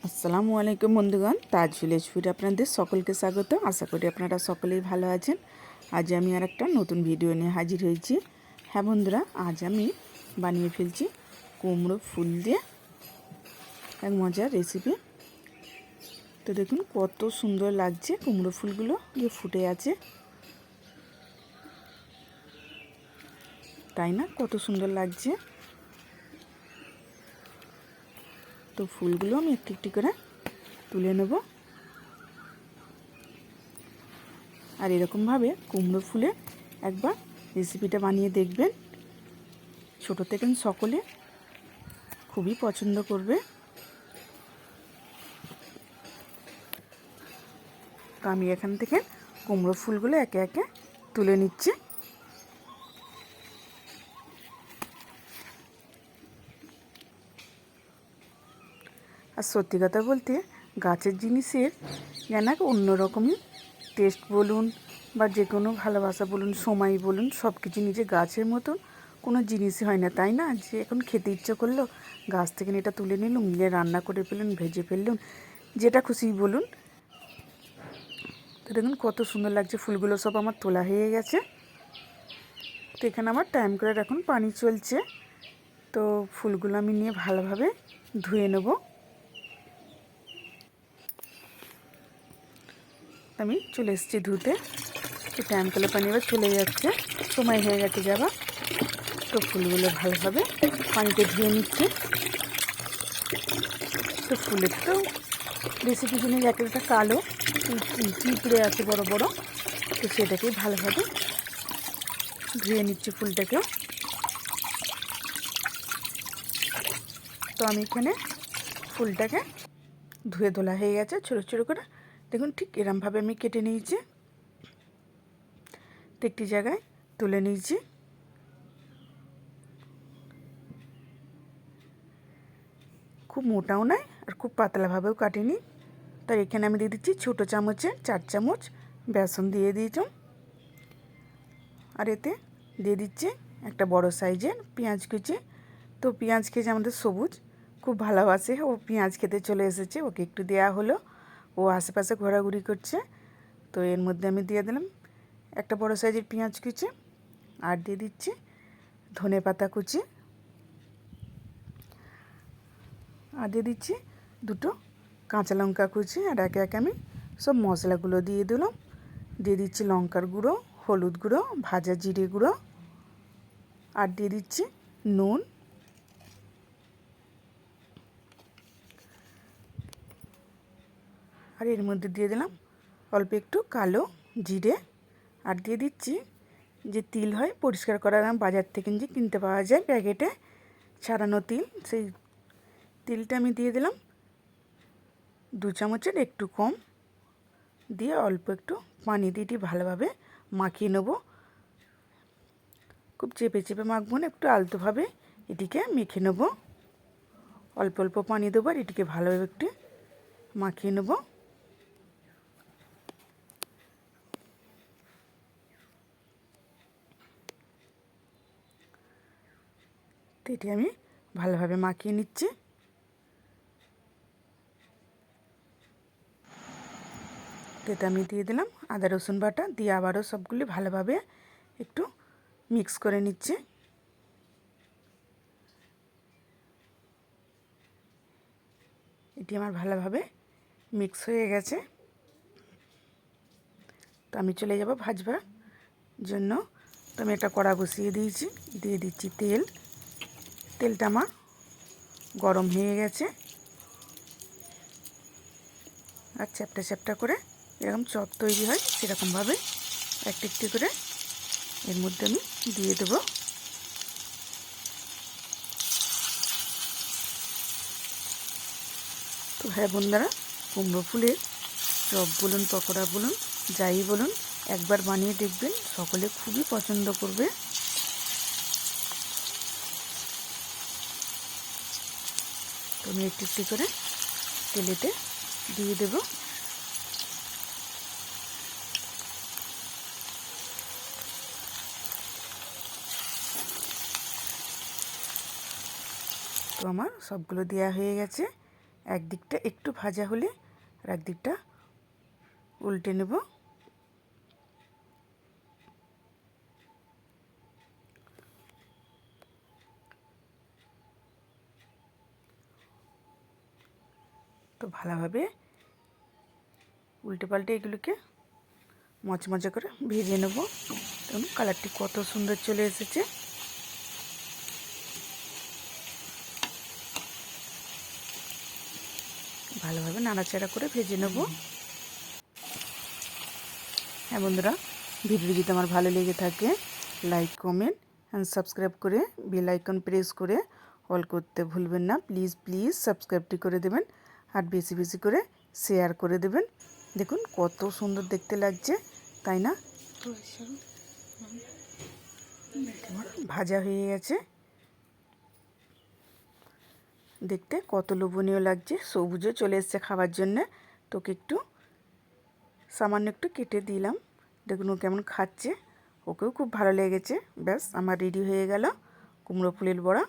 আসসালামু আলাইকুম বন্ধুগণ, তাজ ভিলেজ ফুড আপনাদের সকলকে স্বাগত। আশা করি আপনারা সকলেই ভালো আছেন। আজ আমি আর একটা নতুন ভিডিও নিয়ে হাজির হয়েছি। হ্যাঁ বন্ধুরা, আজ আমি বানিয়ে ফেলছি কুমড়ো ফুল দিয়ে এক মজার রেসিপি। তো দেখুন কত সুন্দর লাগছে, কুমড়ো ফুলগুলো যে ফুটে আছে, তাই না? কত সুন্দর লাগছে। তো ফুলগুলো আমি একটু একটু করে তুলে নেব। আর এরকমভাবে কুমড়ো ফুলে একবার রেসিপিটা বানিয়ে দেখবেন। ছোটো থেকে সকলে খুবই পছন্দ করবে। তো আমি এখান থেকে কুমড়ো ফুলগুলো একে একে তুলে নিচ্ছি। আর সত্যি কথা বলতে গাছের জিনিসের যেন এক অন্যরকমই টেস্ট বলুন বা যে কোনো ভালোবাসা বলুন, সময় বলুন, সব কিছু নিজে গাছের মতন কোনো জিনিসই হয় না, তাই না? যে এখন খেতে ইচ্ছে করলো, গাছ থেকে এটা তুলে নিলুম, নিয়ে রান্না করে ফেলুন, ভেজে ফেললুম, যেটা খুশি বলুন। তো দেখুন কত সুন্দর লাগছে, ফুলগুলো সব আমার তোলা হয়ে গেছে। তো এখানে আমার টাইম করে এখন পানি চলছে। তো ফুলগুলো আমি নিয়ে ভালোভাবে ধুয়ে নেব। আমি চলে এসেছি ধুতে। তো টাইম কলে পানি এবার চলে যাচ্ছে, সময় হয়ে গেছে যাবা। তো ফুলগুলো ভালোভাবে পানিতে ধুয়ে নিচ্ছি। তো ফুলের তো বেশি কিছু নেই, একটা কালো পিঁপড়ে আছে বড় বড়, তো সেটাকেই ভালোভাবে ধুয়ে নিচ্ছি ফুলটাকে। তো আমি এখানে ফুলটাকে ধুয়ে তোলা হয়ে গেছে ছোটো ছোটো করে। দেখুন ঠিক এরমভাবে আমি কেটে নিয়েছি, তো একটি জায়গায় তুলে নিয়েছি। খুব মোটাও নয় আর খুব পাতলাভাবেও কাটিনি। তাই এখানে আমি দিয়ে দিচ্ছি ছোটো চামচে 4 চামচ বেসন দিয়ে দিয়েছি। আর এতে দিয়ে দিচ্ছি একটা বড় সাইজের পেঁয়াজ কুচি। তো পেঁয়াজ খেয়ে আমাদের সবুজ খুব ভালোবাসে, ও পেঁয়াজ খেতে চলে এসেছে, ওকে একটু দেয়া হলো, ও আশেপাশে ঘোরাঘুরি করছে। তো এর মধ্যে আমি দিয়ে দিলাম একটা বড় সাইজের পেঁয়াজ কুচি, আর দিয়ে দিচ্ছি ধনে পাতা কুচি, আর দিয়ে দিচ্ছি দুটো কাঁচা লঙ্কা কুচি। আর একে একে আমি সব মশলাগুলো দিয়ে দিলাম। দিয়ে দিচ্ছি লঙ্কার গুঁড়ো, হলুদ গুঁড়ো, ভাজা জিরে গুঁড়ো, আর দিয়ে দিচ্ছি নুন। আর এর মধ্যে দিয়ে দিলাম অল্প একটু কালো জিরে। আর দিয়ে দিচ্ছি যে তিল হয় পরিষ্কার করা, বাজার থেকে যে কিনতে পাওয়া যায় প্যাকেটে ছাড়ানো তিল, সেই তিলটা আমি দিয়ে দিলাম 2 চামচের একটু কম। দিয়ে অল্প একটু পানি দিয়ে ভালোভাবে মাখিয়ে নেব। খুব চেপে চেপে মাখবো না, একটু আলতোভাবে এটিকে মেখে নেব। অল্প অল্প পানি দেবো আর এটিকে ভালোভাবে একটু মাখিয়ে নেব। তো এটি আমি ভালোভাবে মাখিয়ে নিচ্ছি। তেতে আমি দিয়ে দিলাম আদা রসুন বাটা, দিয়ে আবারও সবগুলি ভালোভাবে একটু মিক্স করে নিচ্ছি। এটি আমার ভালোভাবে মিক্স হয়ে গেছে। তো আমি চলে যাব ভাজবার জন্য। তো আমি একটা কড়া বসিয়ে দিয়েছি, দিয়ে দিচ্ছি তেল। তেলটা আমার গরম হয়ে গেছে। আর চ্যাপটা চ্যাপটা করে এরকম চপ তৈরি হয় সেরকমভাবে একটু একটু করে এর মধ্যে আমি দিয়ে দেবো। তো হ্যাঁ বন্ধুরা, কুমড়ো ফুলের চপ বলুন, পকোড়া বলুন, যাই বলুন, একবার বানিয়ে দেখবেন, সকলে খুবই পছন্দ করবে। তো আমি একটু একটু করে তেলেতে দিয়ে দেবো। তো আমার সবগুলো দেওয়া হয়ে গেছে। একদিকটা একটু ভাজা হলে আর একদিকটা উল্টে নেব। তো ভালোভাবে উল্টে পাল্টে এগুলোকে মচমচে করে ভেজে নেব। দেখুন কালারটি কত সুন্দর চলে এসেছে। ভালোভাবে নাড়াচাড়া করে ভেজে নেব। হ্যাঁ বন্ধুরা, ভিডিওটি যদি আমার ভালো লেগে থাকে লাইক কমেন্ট অ্যান্ড সাবস্ক্রাইব করে বেল আইকন প্রেস করে অল করতে ভুলবেন না। প্লিজ প্লিজ সাবস্ক্রাইবটি করে দেবেন আর বেশি বেশি করে শেয়ার করে দেবেন। দেখুন কত সুন্দর দেখতে লাগছে, তাই না? ভাজা হয়ে গেছে, দেখতে কত লোভনীয় লাগছে, সবুজও চলে এসছে খাবার জন্যে। তোকে একটু সামান্য একটু কেটে দিলাম, দেখুন ও কেমন খাচ্ছে, ওকেও খুব ভালো লেগেছে। ব্যাস আমার রেডি হয়ে গেল কুমড়ো ফুলের বড়া।